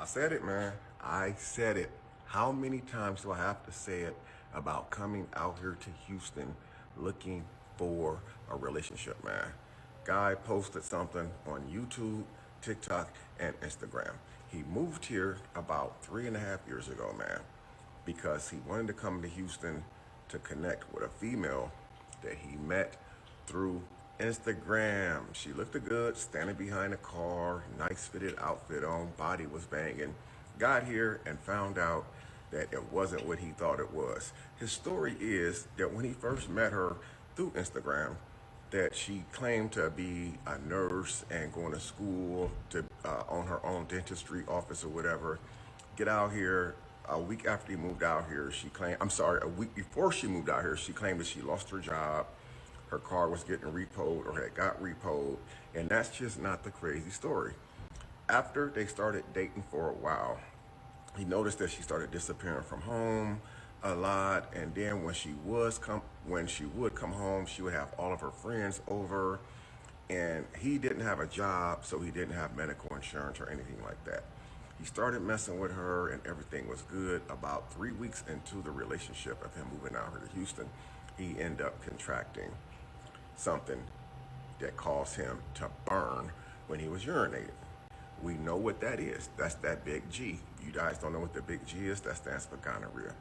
I said it, man. I said it. How many times do I have to say it about coming out here to Houston looking for a relationship, man? Guy posted something on YouTube, TikTok, and Instagram. He moved here about 3.5 years ago, man, because he wanted to come to Houston to connect with a female that he met through Instagram. She looked good, standing behind a car, nice fitted outfit on, body was banging. Got here and found out that it wasn't what he thought it was. His story is that when he first met her through Instagram, that she claimed to be a nurse and going to school to own her own dentistry office or whatever. Get out here. A week after he moved out here, a week before she moved out here, she claimed that she lost her job, her car was getting repoed or had got repoed, and that's just not the crazy story. After they started dating for a while, he noticed that she started disappearing from home a lot, and then when she would come home, she would have all of her friends over, and he didn't have a job, so he didn't have medical insurance or anything like that. He started messing with her, and everything was good. About 3 weeks into the relationship of him moving out here to Houston, he ended up contracting something that caused him to burn when he was urinating. We know what that is. That's that big G. You guys don't know what the big G is? That stands for gonorrhea.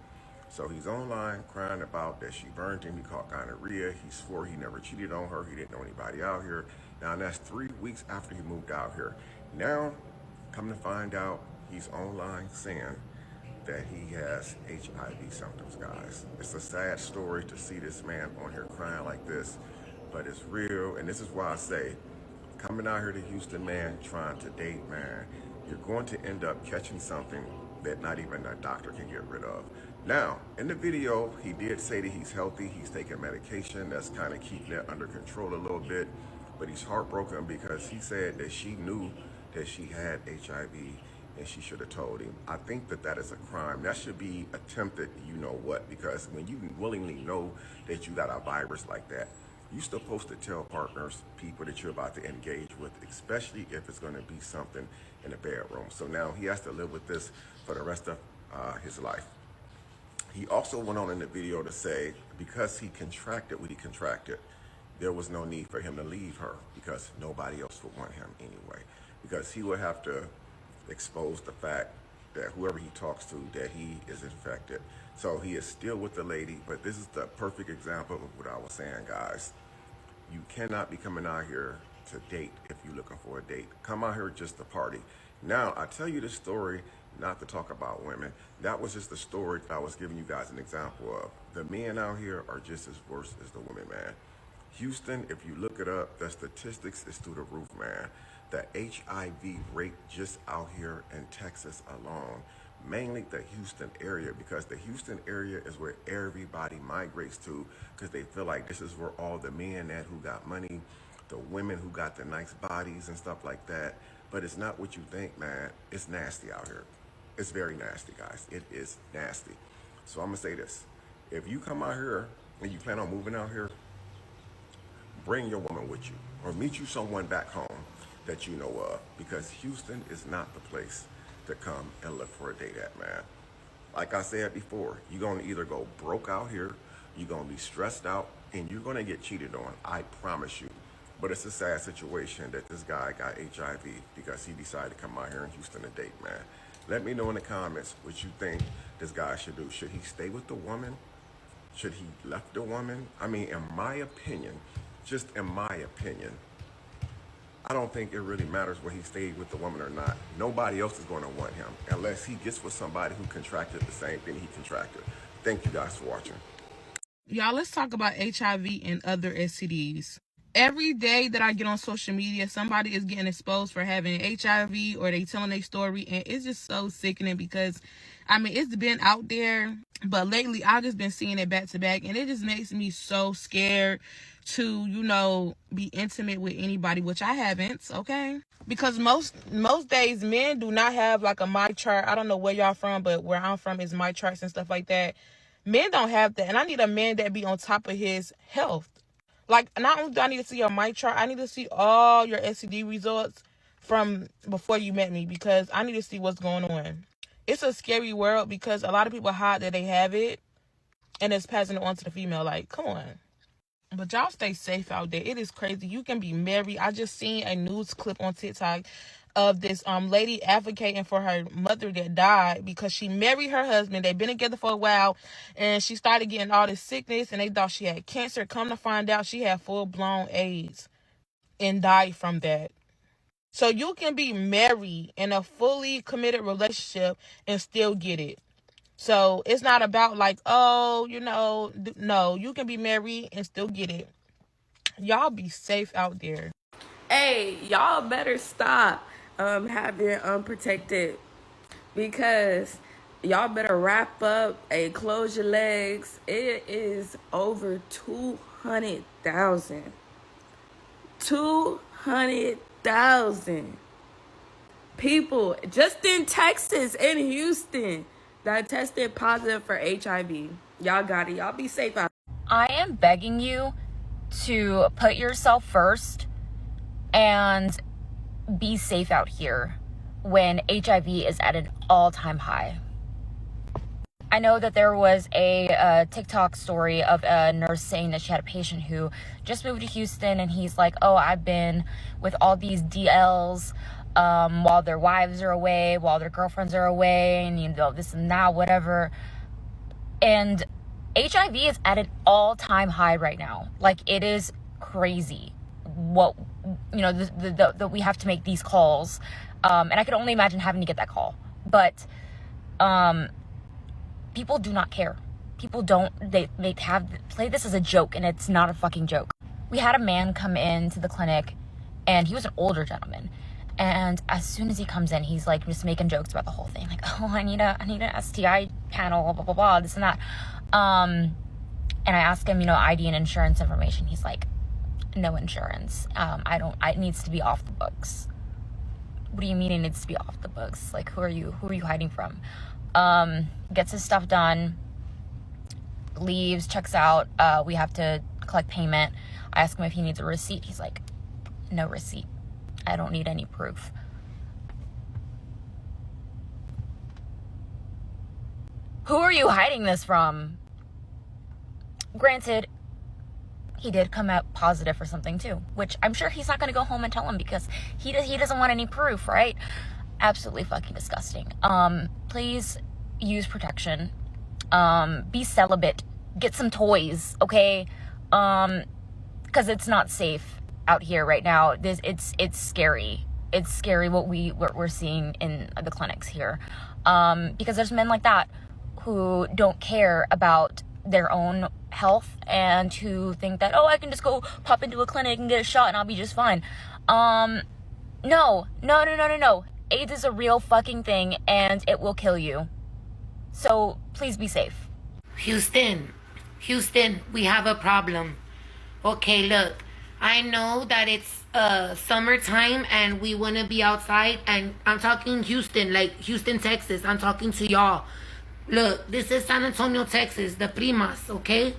So he's online crying about that she burned him. He caught gonorrhea. He swore he never cheated on her. He didn't know anybody out here. Now that's 3 weeks after he moved out here. Now, come to find out, he's online saying that he has HIV symptoms, guys. It's a sad story to see this man on here crying like this, but it's real, and this is why I say, coming out here to Houston, man, trying to date, man, you're going to end up catching something that not even a doctor can get rid of. Now, in the video, he did say that he's healthy, he's taking medication, that's kind of keeping it under control a little bit, but he's heartbroken because he said that she knew that she had HIV and she should have told him. I think that that is a crime. That should be attempted, you know what, because when you willingly know that you got a virus like that, you're supposed to tell partners, people that you're about to engage with, especially if it's going to be something in the bedroom. So now he has to live with this for the rest of his life. He also went on in the video to say because he contracted what he contracted, there was no need for him to leave her because nobody else would want him anyway. Because he would have to expose the fact that whoever he talks to, that he is infected. So he is still with the lady, but this is the perfect example of what I was saying, guys. You cannot be coming out here to date if you're looking for a date. Come out here just to party. Now, I tell you this story not to talk about women. That was just the story that I was giving you guys an example of. The men out here are just as worse as the women, man. Houston, if you look it up, the statistics is through the roof, man. The HIV rate just out here in Texas alone, mainly the Houston area, because the Houston area is where everybody migrates to because they feel like this is where all the men at who got money, the women who got the nice bodies and stuff like that. But it's not what you think, man. It's nasty out here. It's very nasty, guys. It is nasty. So I'm gonna say this. If you come out here and you plan on moving out here, bring your woman with you or meet you someone back home that you know of, because Houston is not the place to come and look for a date at, man. Like I said before, you're gonna either go broke out here, you're gonna be stressed out, and you're gonna get cheated on, I promise you. But it's a sad situation that this guy got HIV because he decided to come out here in Houston to date, man. Let me know in the comments what you think this guy should do. Should he stay with the woman? Should he left the woman? I mean, in my opinion, just in my opinion, I don't think it really matters whether he stayed with the woman or not. Nobody else is going to want him unless he gets with somebody who contracted the same thing he contracted. Thank you guys for watching. Y'all, let's talk about HIV and other STDs. Every day that I get on social media, somebody is getting exposed for having HIV or they telling their story, and it's just so sickening because, I mean, it's been out there, but lately I've just been seeing it back to back, and it just makes me so scared to, you know, be intimate with anybody, which I haven't, okay? Because most days men do not have like a my chart. I don't know where y'all from, but where I'm from is my charts and stuff like that. Men don't have that, and I need a man that be on top of his health. Like, not only do I need to see your my chart, I need to see all your STD results, from before you met me, because I need to see what's going on. It's a scary world because a lot of people hide that they have it and it's passing it on to the female. Like, come on. But y'all stay safe out there. It is crazy. You can be married. I just seen a news clip on TikTok of this lady advocating for her mother that died because she married her husband. They've been together for a while, and she started getting all this sickness, and they thought she had cancer. Come to find out, she had full-blown AIDS and died from that. So you can be married in a fully committed relationship and still get it. So it's not about like, oh, no, you can be married and still get it. Y'all be safe out there. Hey, y'all better stop having unprotected, because y'all better wrap up and close your legs. It is over 200,000. 200,000 people just in Texas and Houston that tested positive for HIV. Y'all got it. Y'all be safe out. I am begging you to put yourself first and be safe out here when HIV is at an all-time high. I know that there was a TikTok story of a nurse saying that she had a patient who just moved to Houston, and he's like, oh, I've been with all these DLs while their wives are away, while their girlfriends are away, and this and that, whatever. And HIV is at an all-time high right now. Like, it is crazy what, that we have to make these calls. And I can only imagine having to get that call. But people do not care. People don't, they play this as a joke, and it's not a fucking joke. We had a man come into the clinic, and he was an older gentleman. And as soon as he comes in, he's like just making jokes about the whole thing. Like, oh, I need an STI panel, blah, blah, blah, this and that. And I asked him, ID and insurance information. He's like, no insurance. It needs to be off the books. What do you mean it needs to be off the books? Like, who are you hiding from? Gets his stuff done, leaves, checks out. We have to collect payment. I ask him if he needs a receipt. He's like, no receipt. I don't need any proof. Who are you hiding this from? Granted, he did come out positive for something too, which I'm sure he's not going to go home and tell him because he doesn't want any proof, right? Absolutely fucking disgusting. Please use protection. Be celibate. Get some toys, okay? Because it's not safe out here right now. It's scary. It's scary what we're seeing in the clinics here. Because there's men like that who don't care about their own health and who think that, oh, I can just go pop into a clinic and get a shot and I'll be just fine. No. AIDS is a real fucking thing and it will kill you. So please be safe. Houston, we have a problem. Okay, look, I know that it's summertime and we want to be outside, and I'm talking Houston, like Houston, Texas. I'm talking to y'all. Look, this is San Antonio, Texas, the primas, okay?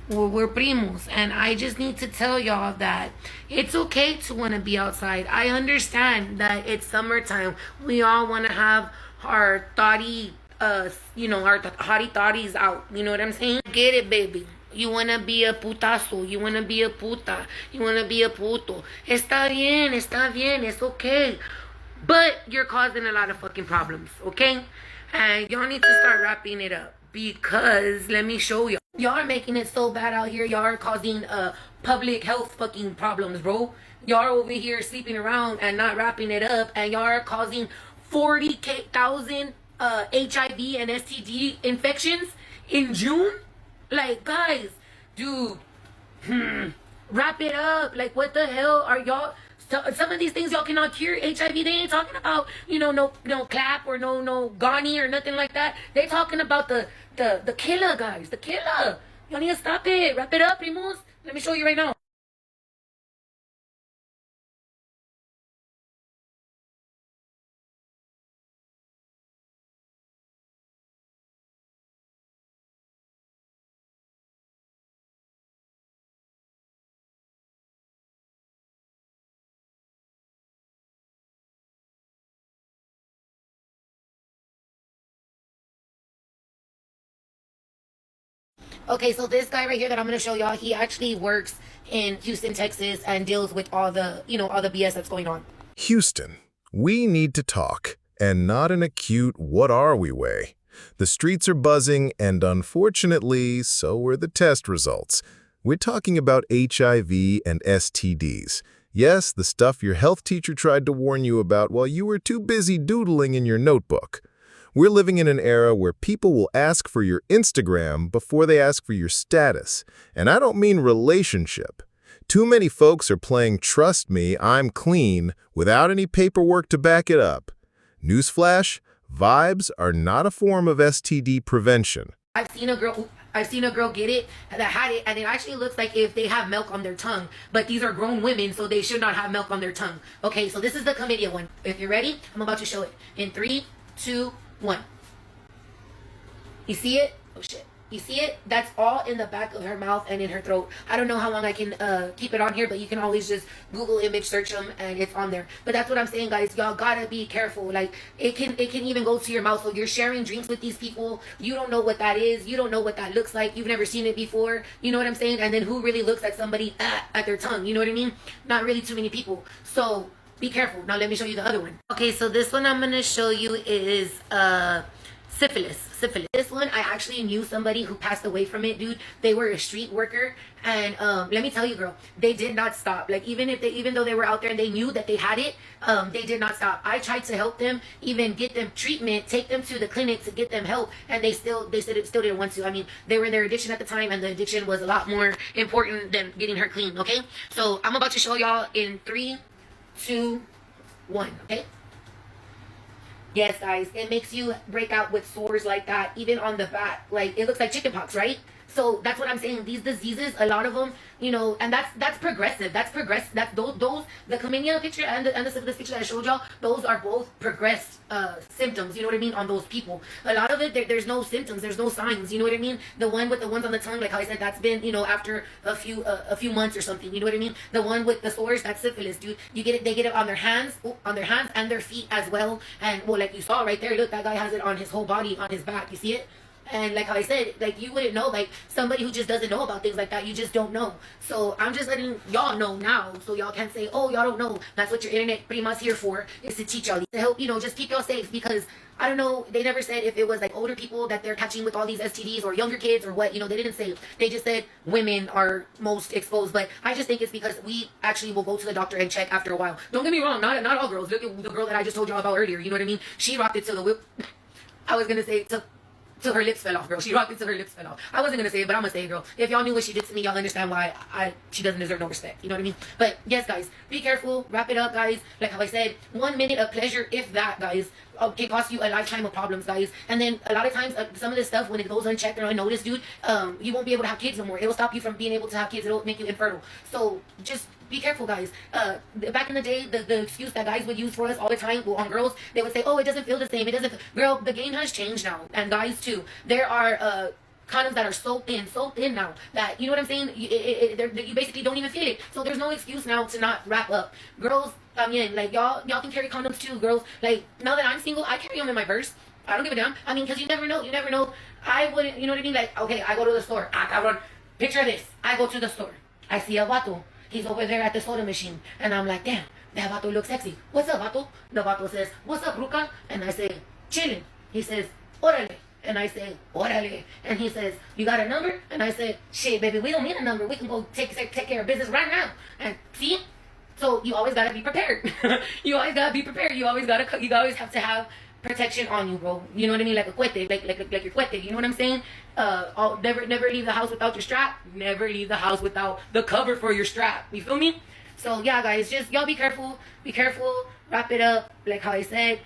We're primos, and I just need to tell y'all that it's okay to want to be outside. I understand that it's summertime. We all want to have our thotty, our hottie thotties out. You know what I'm saying? Get it, baby. You want to be a putazo. You want to be a puta. You want to be a puto. Está bien, it's okay. But you're causing a lot of fucking problems, okay? And y'all need to start wrapping it up, because let me show y'all. Y'all are making it so bad out here. Y'all are causing public health fucking problems, bro. Y'all are over here sleeping around and not wrapping it up, and y'all are causing 40,000 HIV and STD infections in June. Like, guys, dude, wrap it up. Like, what the hell are y'all? Some of these things y'all cannot cure. HIV, they ain't talking about, no clap or no Gani or nothing like that. They talking about the killer, guys. The killer. Y'all need to stop it. Wrap it up, primos. Let me show you right now. Okay, so this guy right here that I'm gonna show y'all, he actually works in Houston, Texas, and deals with all the, all the BS that's going on. Houston, we need to talk, and not in a cute what are we way. The streets are buzzing, and unfortunately, so are the test results. We're talking about HIV and STDs. Yes, the stuff your health teacher tried to warn you about while you were too busy doodling in your notebook. We're living in an era where people will ask for your Instagram before they ask for your status. And I don't mean relationship. Too many folks are playing trust me, I'm clean, without any paperwork to back it up. Newsflash, vibes are not a form of STD prevention. I've seen a girl get it that had it, and it actually looks like if they have milk on their tongue, but these are grown women, so they should not have milk on their tongue. Okay, so this is the chlamydia one. If you're ready, I'm about to show it. In 3, 2, 1. You see it? Oh shit. You see it? That's all in the back of her mouth and in her throat. I don't know how long I can keep it on here, but you can always just Google image search them and it's on there. But that's what I'm saying, guys. Y'all gotta be careful. Like it can even go to your mouth. So you're sharing drinks with these people. You don't know what that is. You don't know what that looks like. You've never seen it before. You know what I'm saying? And then who really looks at somebody at their tongue? You know what I mean? Not really too many people. So be careful. Now let me show you the other one. Okay, so this one I'm gonna show you is syphilis. This one, I actually knew somebody who passed away from it, dude. They were a street worker, and let me tell you, girl, they did not stop. Like even though they were out there and they knew that they had it, they did not stop. I tried to help them, even get them treatment, take them to the clinic to get them help, and they still didn't want to. I mean, they were in their addiction at the time, and the addiction was a lot more important than getting her clean. Okay, so I'm about to show y'all in 3, 2, 1. Okay. Yes, guys, it makes you break out with sores like that, even on the back. Like, it looks like chickenpox, right? So that's what I'm saying. These diseases, a lot of them, and that's progressive. That's those the chlamydia picture and the syphilis picture that I showed y'all. Those are both progressed symptoms. You know what I mean, on those people. A lot of it, there's no symptoms. There's no signs. You know what I mean. The one with the ones on the tongue, like how I said, that's been after a few months or something. You know what I mean. The one with the sores, that's syphilis, dude. You get it. They get it on their hands, and their feet as well. And well, like you saw right there, look, that guy has it on his whole body, on his back. You see it. And like how I said, like you wouldn't know, like somebody who just doesn't know about things like that, you just don't know. So I'm just letting y'all know now, so y'all can't say, oh, y'all don't know. That's what your internet pretty much here for, is to teach y'all, to help, just keep y'all safe. Because I don't know, they never said if it was like older people that they're catching with all these STDs or younger kids or what, they didn't say. They just said women are most exposed. But I just think it's because we actually will go to the doctor and check after a while. Don't get me wrong, not all girls. Look at the girl that I just told y'all about earlier, you know what I mean? She rocked it till the whip. I was gonna say till her lips fell off, girl. She rocked it till her lips fell off. I wasn't gonna say it, but I'm gonna say it, girl. If y'all knew what she did to me, y'all understand why she doesn't deserve no respect. You know what I mean? But yes, guys, be careful. Wrap it up, guys. Like how I said, 1 minute of pleasure, if that, guys, can cost you a lifetime of problems, guys. And then a lot of times, some of this stuff, when it goes unchecked or unnoticed, dude, you won't be able to have kids no more. It'll stop you from being able to have kids. It'll make you infertile. So just be careful, guys. Back in the day, the excuse that guys would use for us all the time, well, on girls, they would say, oh, it doesn't feel the same. It doesn't. Girl, the game has changed now. And guys, too. There are condoms that are so thin now that, you know what I'm saying? You basically don't even feel it. So there's no excuse now to not wrap up. Girls, I mean, like, y'all can carry condoms too, girls. Like, now that I'm single, I carry them in my purse. I don't give a damn. I mean, because you never know. I wouldn't, you know what I mean? Like, okay, I go to the store. Picture this. I go to the store. I see a vato. He's over there at the soda machine. And I'm like, damn, that vato looks sexy. What's up, vato? The vato says, what's up, Ruka? And I say, chillin'. He says, orale. And I say, orale. And he says, you got a number? And I said, shit, baby, we don't need a number. We can go take care of business right now. And see? So you always gotta be prepared. You always gotta be prepared. You always have to have protection on you, bro. You know what I mean? Like a cuete, like your cuete. You know what I'm saying? Never leave the house without your strap. Never leave the house without the cover for your strap. You feel me? So yeah, guys, just y'all be careful. Be careful. Wrap it up. Like how I said.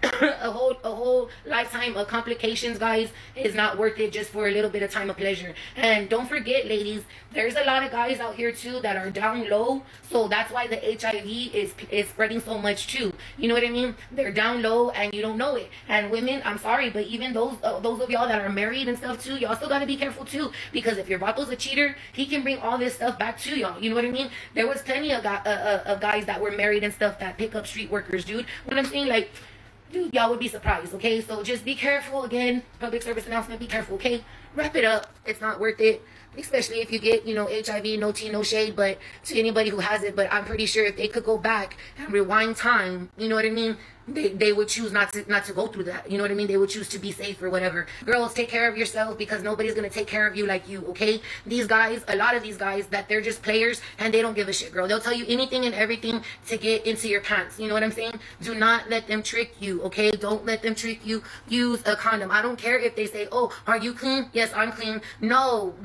a whole lifetime of complications, guys, is not worth it just for a little bit of time of pleasure. And don't forget, ladies, there's a lot of guys out here too that are down low, so that's why the HIV is spreading so much too. You know what I mean? They're down low and you don't know it. And women, I'm sorry, but even those of y'all that are married and stuff too, y'all still gotta be careful too, because if your vato's a cheater, he can bring all this stuff back to y'all. You know what I mean? There was plenty of guys that were married and stuff that pick up street workers, dude. What I'm saying, like, dude, y'all would be surprised, okay? So just be careful. Again, public service announcement, be careful, okay? Wrap it up. It's not worth it, especially if you get, HIV, no tea, no shade, but to anybody who has it. But I'm pretty sure if they could go back and rewind time, you know what I mean? They would choose not to go through that. You know what I mean? They would choose to be safe or whatever. Girls, take care of yourself, because nobody's gonna take care of you like you, okay? These guys, a lot of these guys, that they're just players and they don't give a shit, girl. They'll tell you anything and everything to get into your pants. You know what I'm saying? Do not let them trick you, okay? Don't let them trick you. Use a condom. I don't care if they say, oh, are you clean? Yes, I'm clean. No,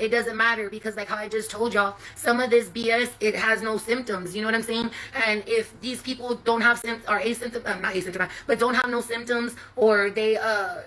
it doesn't matter, because like how I just told y'all, some of this BS, it has no symptoms. You know what I'm saying? And if these people don't have symptoms, or asymptomatic, not asymptomatic, but don't have no symptoms, or they're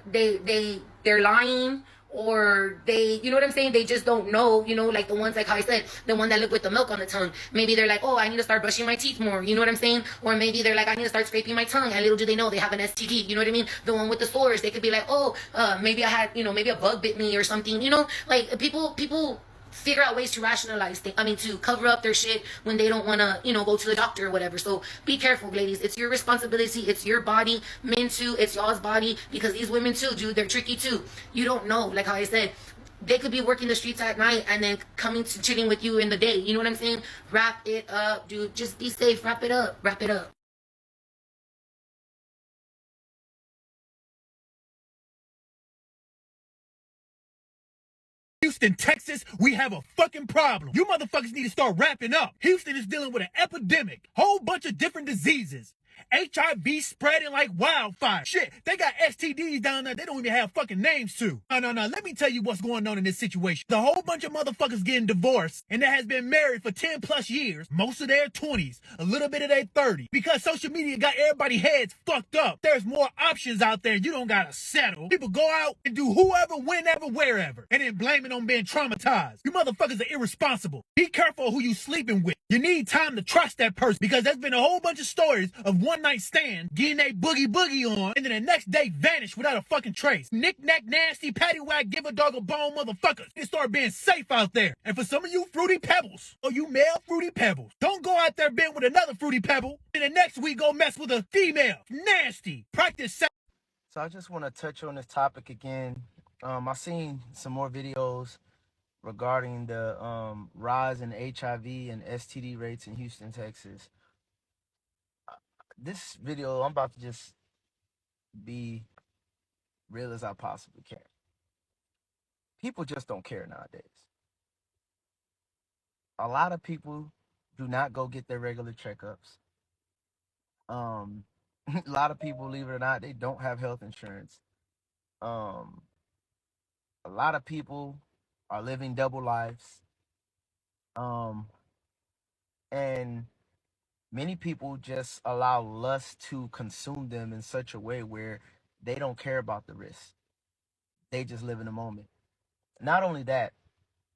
lying, or they, you know what I'm saying, they just don't know, like the ones, like how I said, the one that look with the milk on the tongue. Maybe they're like, oh, I need to start brushing my teeth more, you know what I'm saying? Or maybe they're like, I need to start scraping my tongue, and little do they know they have an STD, you know what I mean? The one with the sores, they could be like, oh, maybe I had, maybe a bug bit me or something, like people figure out ways to rationalize things. I mean, to cover up their shit when they don't want to, go to the doctor or whatever. So be careful, ladies. It's your responsibility. It's your body. Men too. It's y'all's body, because these women too, dude, they're tricky too. You don't know. Like how I said, they could be working the streets at night and then coming to chilling with you in the day. You know what I'm saying? Wrap it up, dude. Just be safe. Wrap it up. Wrap it up. Houston, Texas, we have a fucking problem. You motherfuckers need to start wrapping up. Houston is dealing with an epidemic. Whole bunch of different diseases. HIV spreading like wildfire. Shit, they got STDs down there they don't even have fucking names to. No. Let me tell you what's going on in this situation. The whole bunch of motherfuckers getting divorced and that has been married for 10 plus years, most of their 20s, a little bit of their 30s. Because social media got everybody's heads fucked up. There's more options out there. You don't gotta settle. People go out and do whoever, whenever, wherever, and then blame it on being traumatized. You motherfuckers are irresponsible. Be careful who you sleeping with. You need time to trust that person, because there's been a whole bunch of stories of one night stand getting a boogie on and then the next day vanish without a fucking trace. Knick-knack, nasty, paddywhack, give a dog a bone motherfuckers. You start being safe out there. And for some of you fruity pebbles, or you male fruity pebbles, don't go out there being with another fruity pebble and the next week go mess with a female. Nasty. Practice sex. So I just want to touch on this topic again. I've seen some more videos regarding the rise in HIV and STD rates in Houston, Texas. This video, I'm about to just be real as I possibly can. People just don't care nowadays. A lot of people do not go get their regular checkups. A lot of people, believe it or not, they don't have health insurance. A lot of people are living double lives. And many people just allow lust to consume them in such a way where they don't care about the risk. They just live in the moment. Not only that,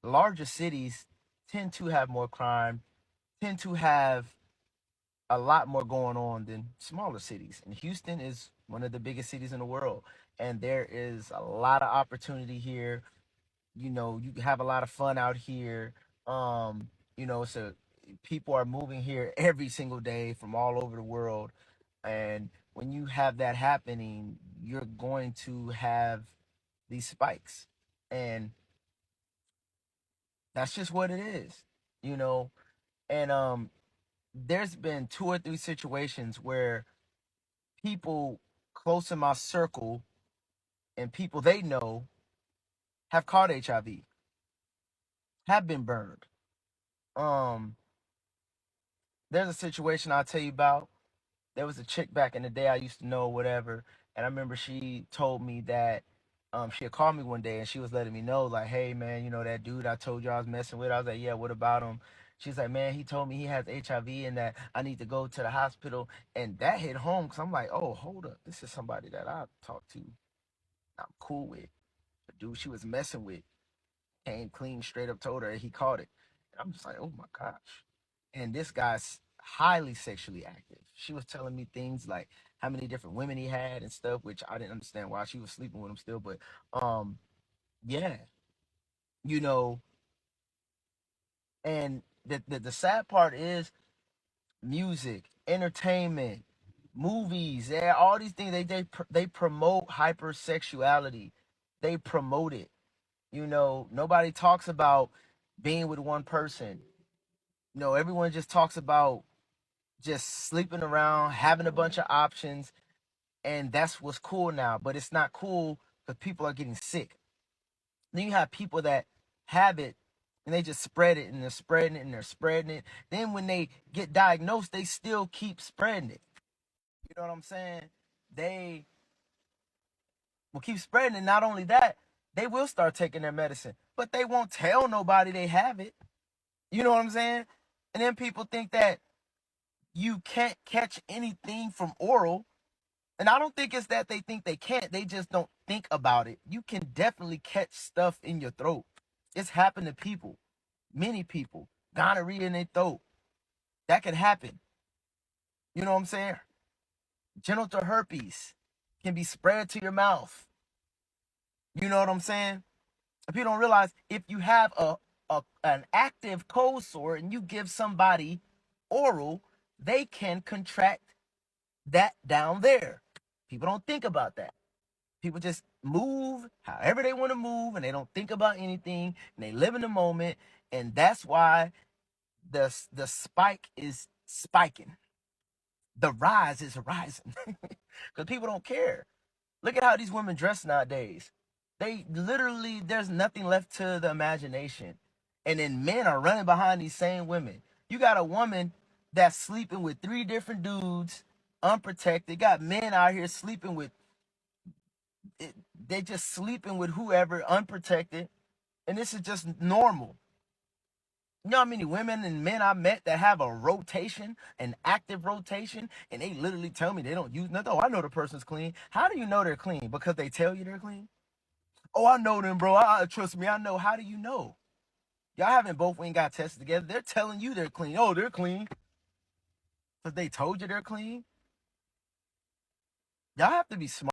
larger cities tend to have more crime, tend to have a lot more going on than smaller cities. And Houston is one of the biggest cities in the world. And there is a lot of opportunity here. You have a lot of fun out here. So people are moving here every single day from all over the world. And when you have that happening, you're going to have these spikes. And that's just what it is, And there's been 2 or 3 situations where people close in my circle and people they know have caught HIV, have been burned. There's a situation I'll tell you about. There was a chick back in the day I used to know, whatever, and I remember she told me that she had called me one day and she was letting me know, like, hey man, that dude I told you I was messing with. I was like, yeah, what about him? She's like, man, he told me he has HIV and that I need to go to the hospital. And that hit home because I'm like, oh, hold up. This is somebody that I talk to, I'm cool with. The dude she was messing with came clean, straight up told her he caught it. And I'm just like, oh my gosh. And this guy's highly sexually active. She was telling me things like how many different women he had and stuff, which I didn't understand why she was sleeping with him still. But yeah, you know, and the sad part is music, entertainment, movies, yeah, all these things. They promote hypersexuality. They promote it. You know, nobody talks about being with one person. You know, everyone just talks about just sleeping around, having a bunch of options, and that's what's cool now. But it's not cool because people are getting sick. Then you have people that have it and they just spread it and they're spreading it and they're spreading it. Then when they get diagnosed, they still keep spreading it. You know what I'm saying? They will keep spreading it. Not only that, they will start taking their medicine, but they won't tell nobody they have it. You know what I'm saying? And then people think that you can't catch anything from oral. And I don't think it's that they think they can't. They just don't think about it. You can definitely catch stuff in your throat. It's happened to people, many people. Gonorrhea in their throat. That could happen. You know what I'm saying? Genital herpes can be spread to your mouth. You know what I'm saying? If you don't realize, if you have an active cold sore and you give somebody oral, they can contract that down there. People don't think about that. People just move however they want to move, and they don't think about anything, and they live in the moment, and that's why the spike is spiking. The rise is rising because people don't care. Look at how these women dress nowadays. They literally, there's nothing left to the imagination. And then men are running behind these same women. You got a woman that's sleeping with 3 different dudes, unprotected. Got men out here sleeping with, they just sleeping with whoever, unprotected. And this is just normal. You know how many women and men I met that have a rotation, an active rotation, and they literally tell me they don't use nothing. Oh, I know the person's clean. How do you know they're clean? Because they tell you they're clean? Oh, I know them, bro. Trust me, I know. How do you know? Y'all haven't both ain't got tested together. They're telling you they're clean. Oh, they're clean. But they told you they're clean? Y'all have to be smart.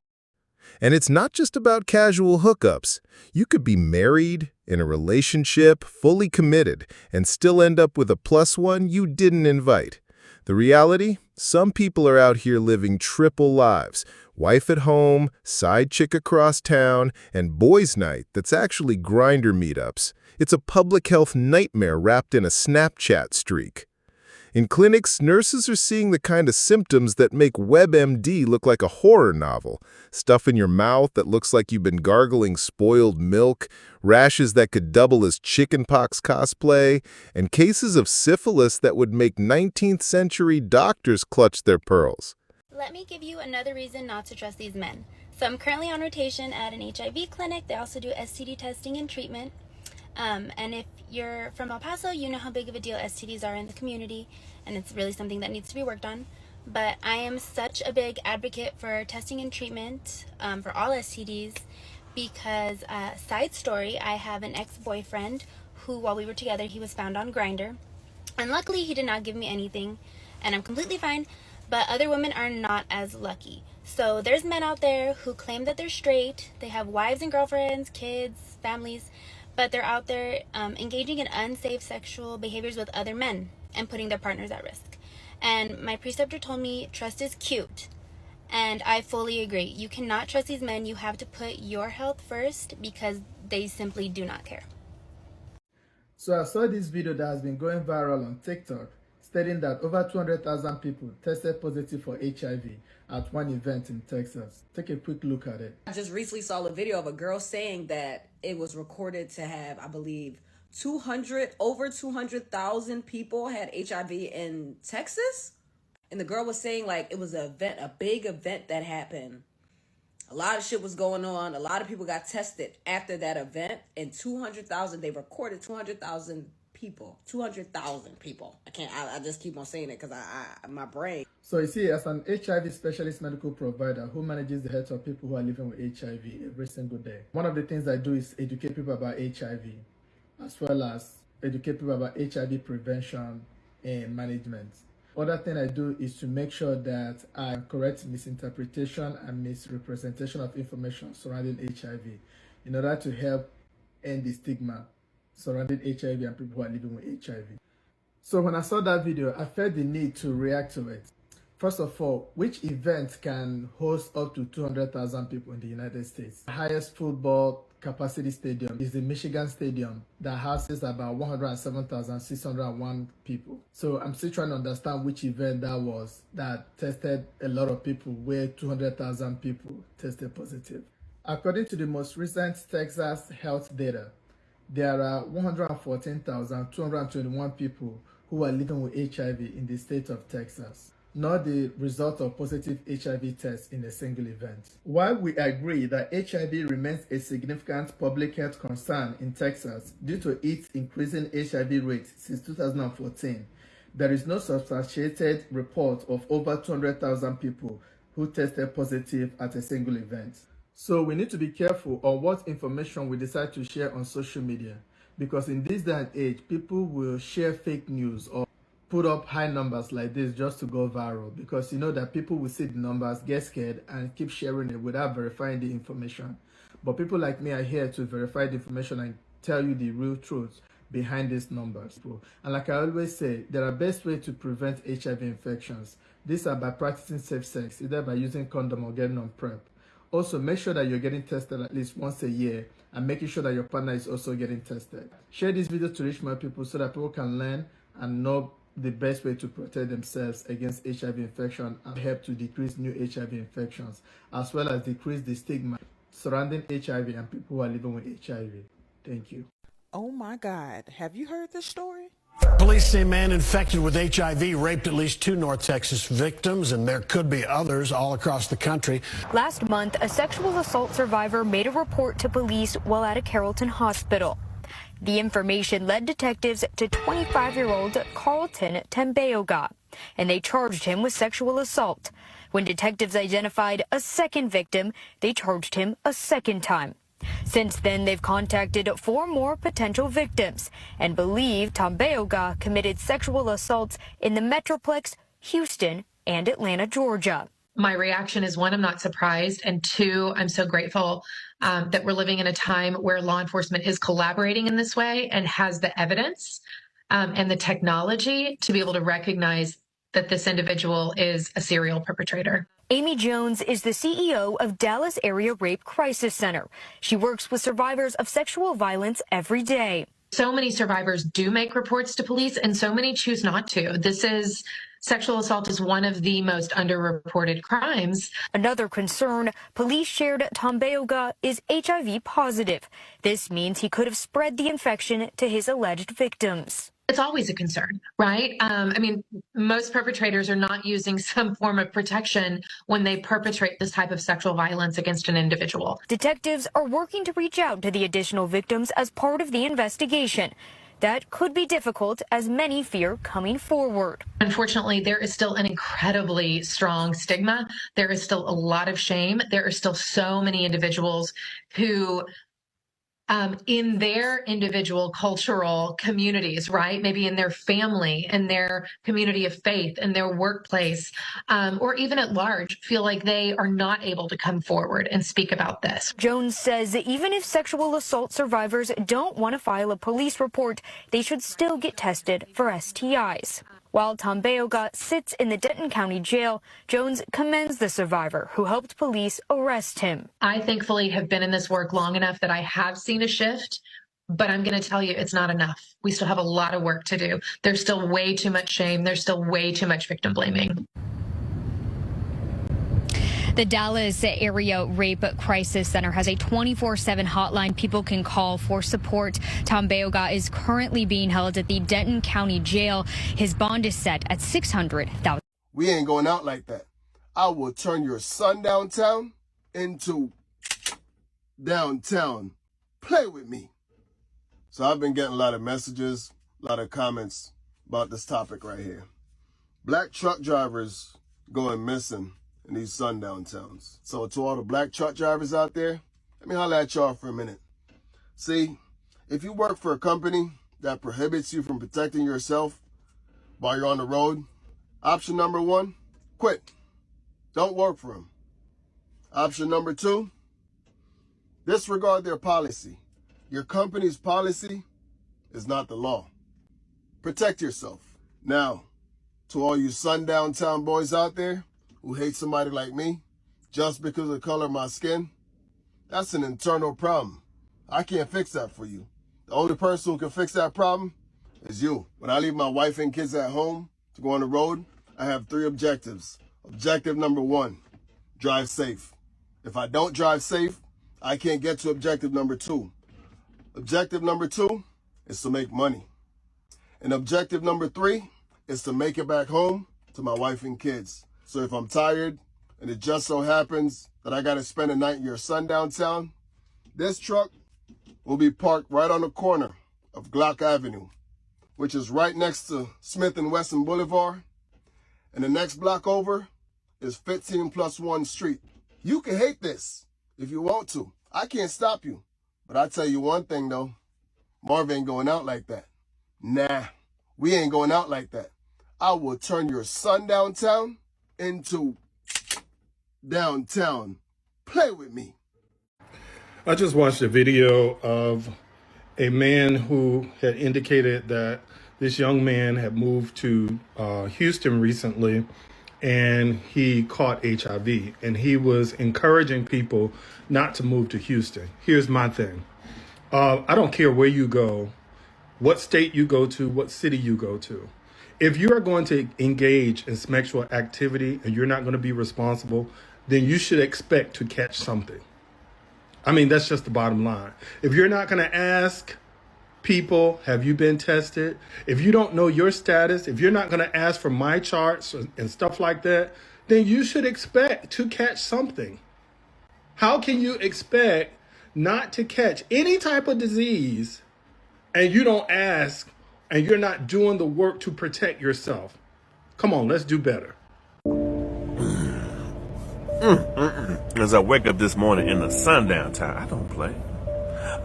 And it's not just about casual hookups. You could be married, in a relationship, fully committed, and still end up with a plus one you didn't invite. The reality? Some people are out here living triple lives. Wife at home, side chick across town, and boys' night that's actually grinder meetups. It's a public health nightmare wrapped in a Snapchat streak. In clinics, nurses are seeing the kind of symptoms that make WebMD look like a horror novel. Stuff in your mouth that looks like you've been gargling spoiled milk, rashes that could double as chickenpox cosplay, and cases of syphilis that would make 19th century doctors clutch their pearls. Let me give you another reason not to trust these men. So I'm currently on rotation at an HIV clinic. They also do STD testing and treatment. And if you're from El Paso, you know how big of a deal STDs are in the community, and it's really something that needs to be worked on. But I am such a big advocate for testing and treatment for all STDs because, side story, I have an ex-boyfriend who, while we were together, he was found on Grindr. And luckily, he did not give me anything, and I'm completely fine. But other women are not as lucky. So there's men out there who claim that they're straight. They have wives and girlfriends, kids, families, but they're out there engaging in unsafe sexual behaviors with other men and putting their partners at risk. And my preceptor told me trust is cute. And I fully agree. You cannot trust these men. You have to put your health first because they simply do not care. So I saw this video that has been going viral on TikTok stating that over 200,000 people tested positive for HIV at one event in Texas. Take a quick look at it. I just recently saw a video of a girl saying that it was recorded to have, I believe, over 200,000 people had HIV in Texas. And the girl was saying like it was an event, a big event that happened. A lot of shit was going on. A lot of people got tested after that event. And 200,000, they recorded 200,000 people. 200,000 people. I just keep on saying it because my brain. So you see, as an HIV specialist medical provider who manages the health of people who are living with HIV every single day, one of the things I do is educate people about HIV, as well as educate people about HIV prevention and management. Other thing I do is to make sure that I correct misinterpretation and misrepresentation of information surrounding HIV in order to help end the stigma surrounding HIV and people who are living with HIV. So when I saw that video, I felt the need to react to it. First of all, which event can host up to 200,000 people in the United States? The highest football capacity stadium is the Michigan Stadium that houses about 107,601 people. So I'm still trying to understand which event that was that tested a lot of people, where 200,000 people tested positive. According to the most recent Texas health data, there are 114,221 people who are living with HIV in the state of Texas, not the result of positive HIV tests in a single event. While we agree that HIV remains a significant public health concern in Texas due to its increasing HIV rate since 2014, there is no substantiated report of over 200,000 people who tested positive at a single event. So we need to be careful on what information we decide to share on social media, because in this day and age, people will share fake news or put up high numbers like this just to go viral, because you know that people will see the numbers, get scared, and keep sharing it without verifying the information. But people like me are here to verify the information and tell you the real truth behind these numbers. And like I always say, there are best ways to prevent HIV infections. These are by practicing safe sex, either by using condom or getting on PrEP. Also, make sure that you're getting tested at least once a year and making sure that your partner is also getting tested. Share this video to reach more people so that people can learn and know the best way to protect themselves against HIV infection and help to decrease new HIV infections, as well as decrease the stigma surrounding HIV and people who are living with HIV. Thank you. Oh my God, have you heard this story? Police say a man infected with HIV raped at least 2 North Texas victims, and there could be others all across the country. Last month, a sexual assault survivor made a report to police while at a Carrollton hospital. The information led detectives to 25-year-old Carlton Tambeoga, and they charged him with sexual assault. When detectives identified a second victim, they charged him a second time. Since then, they've contacted 4 more potential victims and believe Tambeoga committed sexual assaults in the Metroplex, Houston, and Atlanta, Georgia. My reaction is, 1, I'm not surprised, and 2, I'm so grateful that we're living in a time where law enforcement is collaborating in this way and has the evidence and the technology to be able to recognize that this individual is a serial perpetrator. Amy Jones is the CEO of Dallas Area Rape Crisis Center. She works with survivors of sexual violence every day. So many survivors do make reports to police, and so many choose not to. Sexual assault is one of the most underreported crimes. Another concern, police shared Tambeoga is HIV positive. This means he could have spread the infection to his alleged victims. It's always a concern, right? Most perpetrators are not using some form of protection when they perpetrate this type of sexual violence against an individual. Detectives are working to reach out to the additional victims as part of the investigation. That could be difficult, as many fear coming forward. Unfortunately, there is still an incredibly strong stigma. There is still a lot of shame. There are still so many individuals who, in their individual cultural communities, right? Maybe in their family, in their community of faith, in their workplace, or even at large, feel like they are not able to come forward and speak about this. Jones says that even if sexual assault survivors don't want to file a police report, they should still get tested for STIs. While Tambeoga sits in the Denton County Jail, Jones commends the survivor who helped police arrest him. I thankfully have been in this work long enough that I have seen a shift, but I'm going to tell you it's not enough. We still have a lot of work to do. There's still way too much shame. There's still way too much victim blaming. The Dallas Area Rape Crisis Center has a 24/7 hotline people can call for support. Tambeoga is currently being held at the Denton County Jail. His bond is set at $600,000. We ain't going out like that. I will turn your sundown town into downtown. Play with me. So I've been getting a lot of messages, a lot of comments about this topic right here. Black truck drivers going missing in these sundown towns. So to all the black truck drivers out there, let me holler at y'all for a minute. See, if you work for a company that prohibits you from protecting yourself while you're on the road, option number 1, quit. Don't work for them. Option number 2, disregard their policy. Your company's policy is not the law. Protect yourself. Now, to all you sundown town boys out there who hate somebody like me just because of the color of my skin, that's an internal problem. I can't fix that for you. The only person who can fix that problem is you. When I leave my wife and kids at home to go on the road, I have 3 objectives. Objective number 1, drive safe. If I don't drive safe, I can't get to objective number 2. Objective number 2 is to make money. And objective number 3 is to make it back home to my wife and kids. So if I'm tired and it just so happens that I got to spend a night in your sundown town, this truck will be parked right on the corner of Glock Avenue, which is right next to Smith & Wesson Boulevard. And the next block over is 15+1 Street. You can hate this if you want to. I can't stop you. But I tell you one thing though, Marv ain't going out like that. Nah, we ain't going out like that. I will turn your sundown town into downtown. Play with me. I just watched a video of a man who had indicated that this young man had moved to Houston recently and he caught HIV, and he was encouraging people not to move to Houston. Here's my thing. I don't care where you go, what state you go to, what city you go to. If you are going to engage in sexual activity and you're not going to be responsible, then you should expect to catch something. I mean, that's just the bottom line. If you're not going to ask people, have you been tested? If you don't know your status, if you're not going to ask for my charts and stuff like that, then you should expect to catch something. How can you expect not to catch any type of disease and you don't ask and you're not doing the work to protect yourself? Come on, let's do better. As I wake up this morning in the sundown town, I don't play.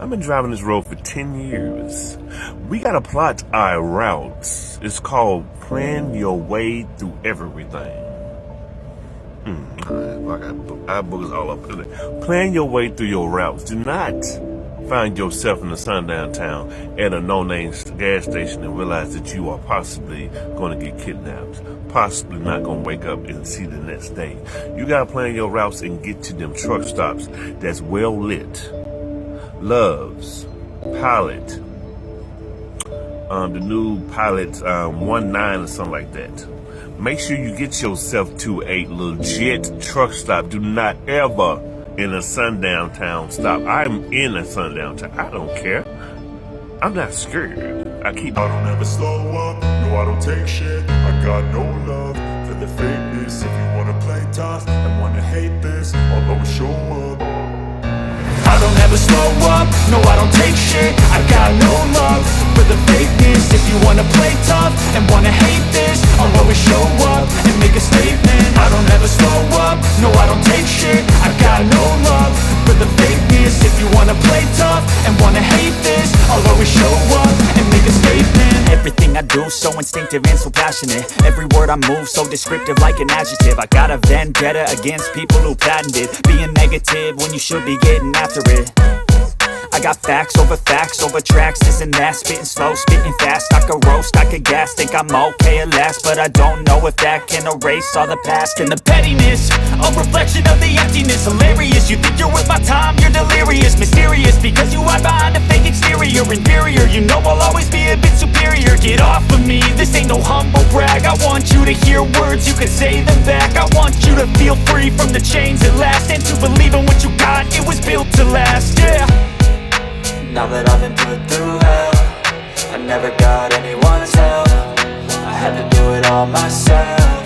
I've been driving this road for 10 years. We gotta plot our routes. It's called plan your way through everything. I boogers all up in it. Plan your way through your routes. Do not find yourself in the sundown town at a no-name gas station and realize that you are possibly going to get kidnapped, possibly not going to wake up and see the next day. You got to plan your routes and get to them truck stops that's well lit. Love's, Pilot, the new Pilot 19 or something like that. Make sure you get yourself to a legit truck stop. Do not ever in a sundown town stop. I'm in a sundown town. I don't care. I'm not scared. I don't ever slow up. No, I don't take shit. I got no love for the fakeness. If you wanna play tough and wanna hate this, I'll always show up. I don't ever slow up. No, I don't take shit. I got no love for the fakeness. If you wanna play tough and wanna hate this, I'll always show up and make a statement. I don't ever slow up. No, I don't take shit. I got no love for the fakeness. If you wanna play tough and wanna hate this, I'll always show up and make a statement. Everything I do so instinctive and so passionate. Every word I move so descriptive like an adjective. I got a vendetta against people who patented being negative when you should be getting after it. I got facts over tracks, this and that. Spitting slow, spitting fast. I could roast, I could gas. Think I'm okay at last, but I don't know if that can erase all the past. And the pettiness, a reflection of the emptiness. Hilarious, you think you're worth my time, you're delirious. Mysterious, because you hide behind a fake exterior. Inferior, you know I'll always be a bit superior. Get off of me, this ain't no humble brag. I want you to hear words, you can say them back. I want you to feel free from the chains at last, and to believe in what you got, it was built to last, yeah. Now that I've been put through hell, I never got anyone's help. I had to do it all myself.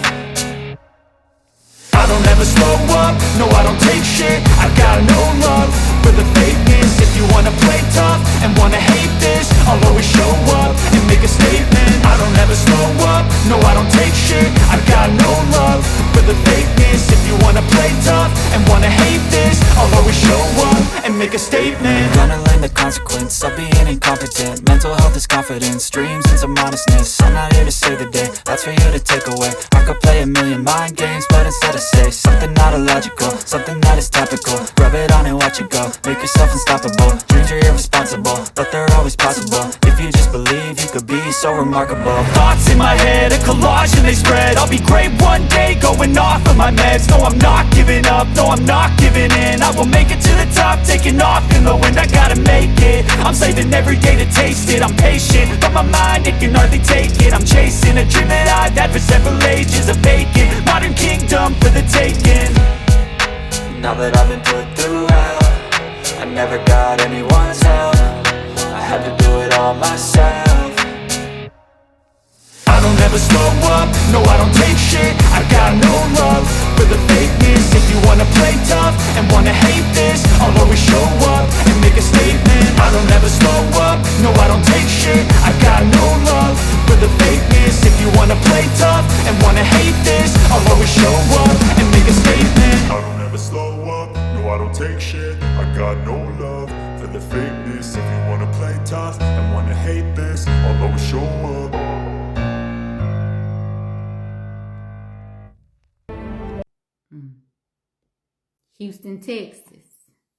I don't ever slow up. No, I don't take shit. I got no love for the fakeness. If you wanna play tough and wanna hate this, I'll always show up and make a statement. I don't ever slow up. No, I don't take shit. I got no love for the fakeness. If you wanna play tough and wanna hate this, I'll always show up and make a statement. Gonna learn the consequence of being incompetent. Mental health is confidence, dreams into modestness. I'm not here to save the day, that's for you to take away. I could play a million mind games, but instead I say something not illogical, something that is topical. Rub it on and watch it go, make yourself unstoppable. Dreams are irresponsible, but they're always possible. If you just believe, you could be so remarkable. Thoughts in my head, a collage and they spread. I'll be great one day, going off of my meds. No, I'm not giving up, no, I'm not giving in. I will make it to the top, taking off in the wind. I gotta make it, I'm saving every day to taste it. I'm patient, but my mind, it can hardly take it. I'm chasing a dream that I've had for several ages. A vacant, modern kingdom for the taking. Now that I've been put through hell, I never got anyone's help. I had to do it all myself. I don't ever slow up, no I don't take shit. I got no love for the fakeness. If you wanna play tough and wanna hate this, I'll always show up and make a statement. I don't ever slow up, no I don't take shit. I got no love for the fakeness. If you wanna play tough and wanna hate this, I'll always show up and make a statement. I don't ever slow up, no I don't take shit. I got no love for the fakeness. If you wanna play tough and wanna hate this, I'll always show up. Houston, Texas,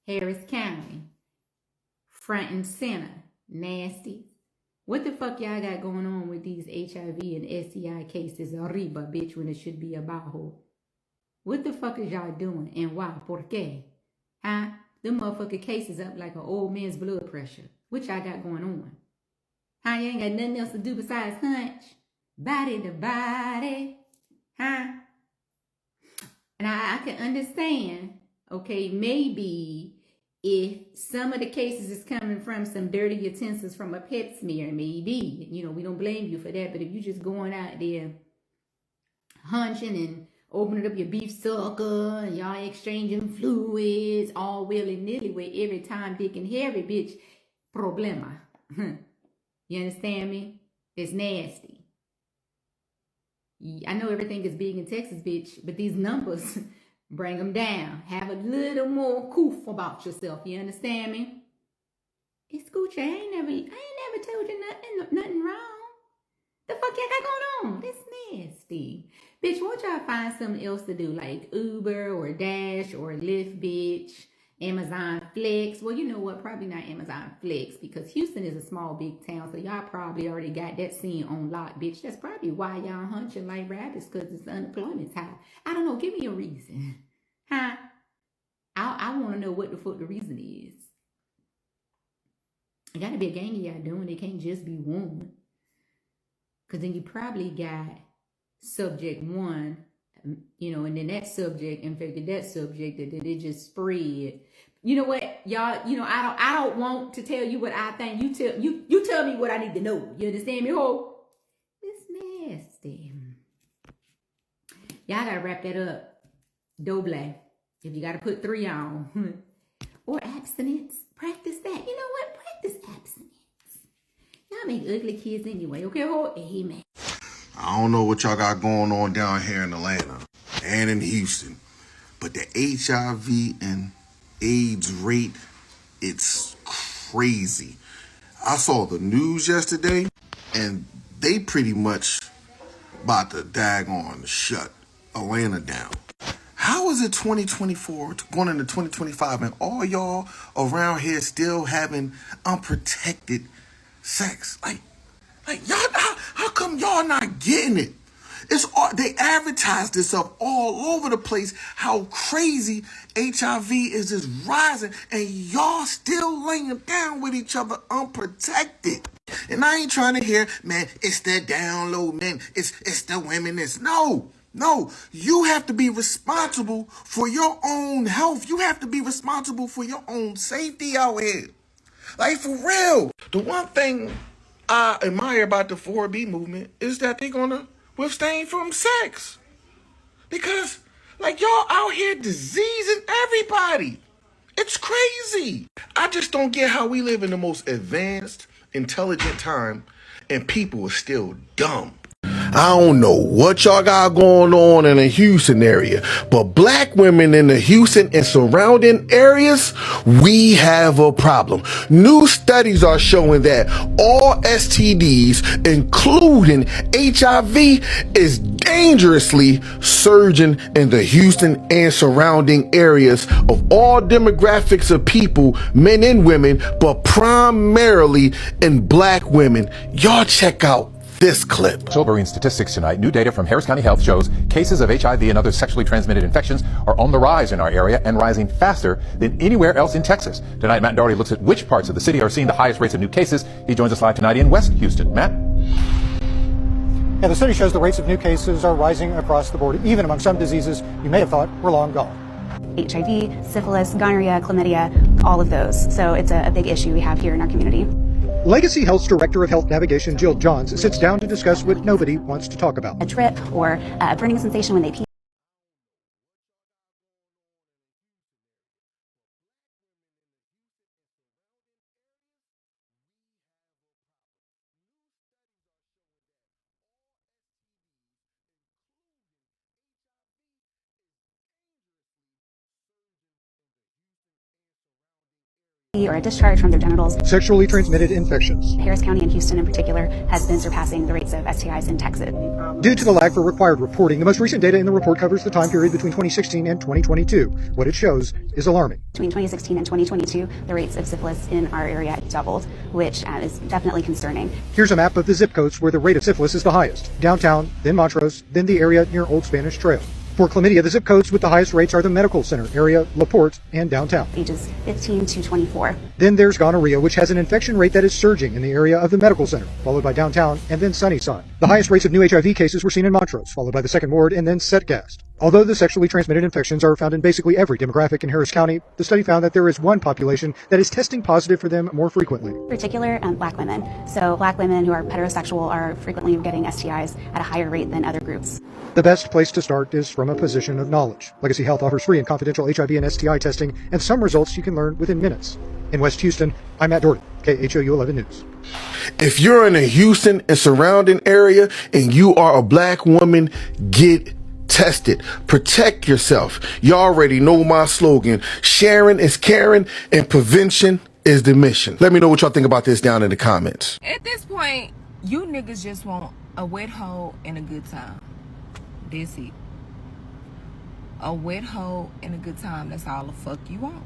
Harris County, front and center, nasty. What the fuck y'all got going on with these HIV and STI cases? Arriba, bitch, when it should be abajo. What the fuck is y'all doing and why? Por qué? Huh? Them motherfucking cases up like an old man's blood pressure. What y'all got going on? Huh? You ain't got nothing else to do besides hunch? Body to body. Huh? And I can understand, okay, maybe if some of the cases is coming from some dirty utensils from a pep smear, maybe, you know, we don't blame you for that. But if you just going out there hunching and opening up your beef sucker and y'all exchanging fluids all willy-nilly with every time Dick and Harry, bitch, problema. You understand me? It's nasty. I know everything is big in Texas, bitch, but these numbers, bring them down. Have a little more coof about yourself. You understand me? It's Gucci. I ain't never told you nothing wrong. The fuck y'all got going on? That's nasty. Bitch, won't y'all find something else to do, like Uber or Dash or Lyft, bitch? Amazon Flex. Well, you know what? Probably not Amazon Flex, because Houston is a small, big town, so y'all probably already got that scene on lock, bitch. That's probably why y'all hunching like rabbits, because the unemployment's high. I don't know. Give me a reason. Huh? I want to know what the fuck the reason is. It got to be a gang of y'all doing it. Can't just be one. Because then you probably got subject one, you know, and then that subject infected that subject, that it just spread. You know what, y'all, you know, I don't want to tell you what I think. You tell me what I need to know. You understand me, ho? It's nasty. Y'all gotta wrap that up. Doble. If you gotta put 3 on. Or abstinence. Practice that. You know what? Practice abstinence. Y'all make ugly kids anyway. Okay, ho? Amen. I don't know what y'all got going on down here in Atlanta and in Houston, but the HIV and AIDS rate, it's crazy. I saw the news yesterday, and they pretty much about to daggone shut Atlanta down. How is it 2024 going into 2025 and all y'all around here still having unprotected sex? Like y'all, how come y'all not getting it? It's all, they advertise this up all over the place, how crazy HIV is just rising, and y'all still laying down with each other unprotected. And I ain't trying to hear, man, it's the down low, man, it's the women, No, you have to be responsible for your own health. You have to be responsible for your own safety out here. Like, for real. The one thing I admire about the 4B movement is that they're gonna abstain from sex. Because, like, y'all out here diseasing everybody. It's crazy. I just don't get how we live in the most advanced, intelligent time and people are still dumb. I don't know what y'all got going on in the Houston area, but black women in the Houston and surrounding areas, we have a problem. New studies are showing that all STDs, including HIV, is dangerously surging in the Houston and surrounding areas of all demographics of people, men and women, but primarily in black women. Y'all check out this clip. Sobering statistics tonight. New data from Harris County Health shows cases of HIV and other sexually transmitted infections are on the rise in our area and rising faster than anywhere else in Texas. Tonight, Matt Doherty looks at which parts of the city are seeing the highest rates of new cases. He joins us live tonight in West Houston. Matt? Yeah, the study shows the rates of new cases are rising across the board, even among some diseases you may have thought were long gone. HIV, syphilis, gonorrhea, chlamydia, all of those. So it's a big issue we have here in our community. Legacy Health's Director of Health Navigation, Jill Johns, sits down to discuss what nobody wants to talk about. A drip or a burning sensation when they pee. Or a discharge from their genitals. Sexually transmitted infections. Harris County and Houston in particular has been surpassing the rates of STIs in Texas. Due to the lag for required reporting, the most recent data in the report covers the time period between 2016 and 2022. What it shows is alarming. Between 2016 and 2022, the rates of syphilis in our area doubled, which is definitely concerning. Here's a map of the zip codes where the rate of syphilis is the highest. Downtown, then Montrose, then the area near Old Spanish Trail. For chlamydia, the zip codes with the highest rates are the Medical Center area, LaPorte, and downtown. Ages 15 to 24. Then there's gonorrhea, which has an infection rate that is surging in the area of the Medical Center, followed by downtown and then Sunnyside. The highest rates of new HIV cases were seen in Montrose, followed by the Second Ward and then Setgast. Although the sexually transmitted infections are found in basically every demographic in Harris County, the study found that there is one population that is testing positive for them more frequently. In particular, black women. So black women who are heterosexual are frequently getting STIs at a higher rate than other groups. The best place to start is from a position of knowledge. Legacy Health offers free and confidential HIV and STI testing and some results you can learn within minutes. In West Houston, I'm Matt Doherty, KHOU 11 News. If you're in the Houston and surrounding area and you are a black woman, get tested. Protect yourself. You already know my slogan. Sharing is caring and prevention is the mission. Let me know what y'all think about this down in the comments. At this point, you niggas just want a wet hole and a good time. That's it. A wet hole and a good time. That's all the fuck you want.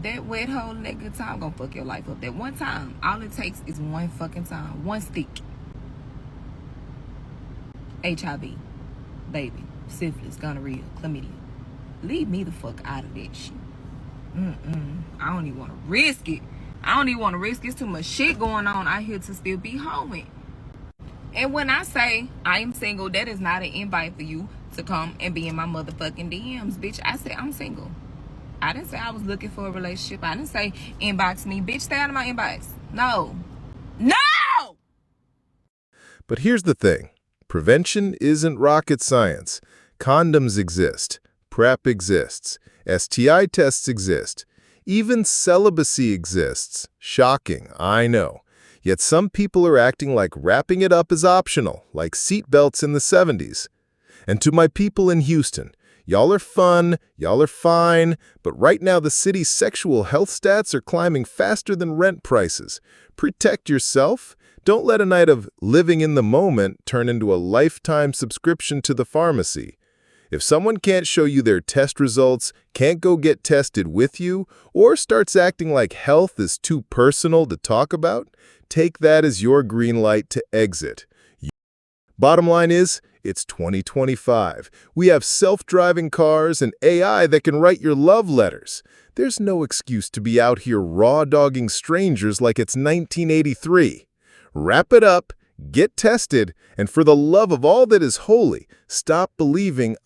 That wet hole and that good time gonna fuck your life up. That one time. All it takes is one fucking time. One stick. HIV. Baby. Syphilis. Gonorrhea. Chlamydia. Leave me the fuck out of that shit. I don't even want to risk it. I don't even want to risk it. There's too much shit going on out here to still be hoeing. And when I say I am single, that is not an invite for you to come and be in my motherfucking DMs, bitch. I said I'm single. I didn't say I was looking for a relationship. I didn't say inbox me. Bitch, stay out of my inbox. No. No! But here's the thing. Prevention isn't rocket science. Condoms exist. PrEP exists. STI tests exist. Even celibacy exists. Shocking, I know. Yet some people are acting like wrapping it up is optional, like seatbelts in the 70s. And to my people in Houston, y'all are fun, y'all are fine, but right now the city's sexual health stats are climbing faster than rent prices. Protect yourself. Don't let a night of living in the moment turn into a lifetime subscription to the pharmacy. If someone can't show you their test results, can't go get tested with you, or starts acting like health is too personal to talk about, take that as your green light to exit. Bottom line is, it's 2025. We have self-driving cars and AI that can write your love letters. There's no excuse to be out here raw-dogging strangers like it's 1983. Wrap it up, get tested, and for the love of all that is holy, stop believing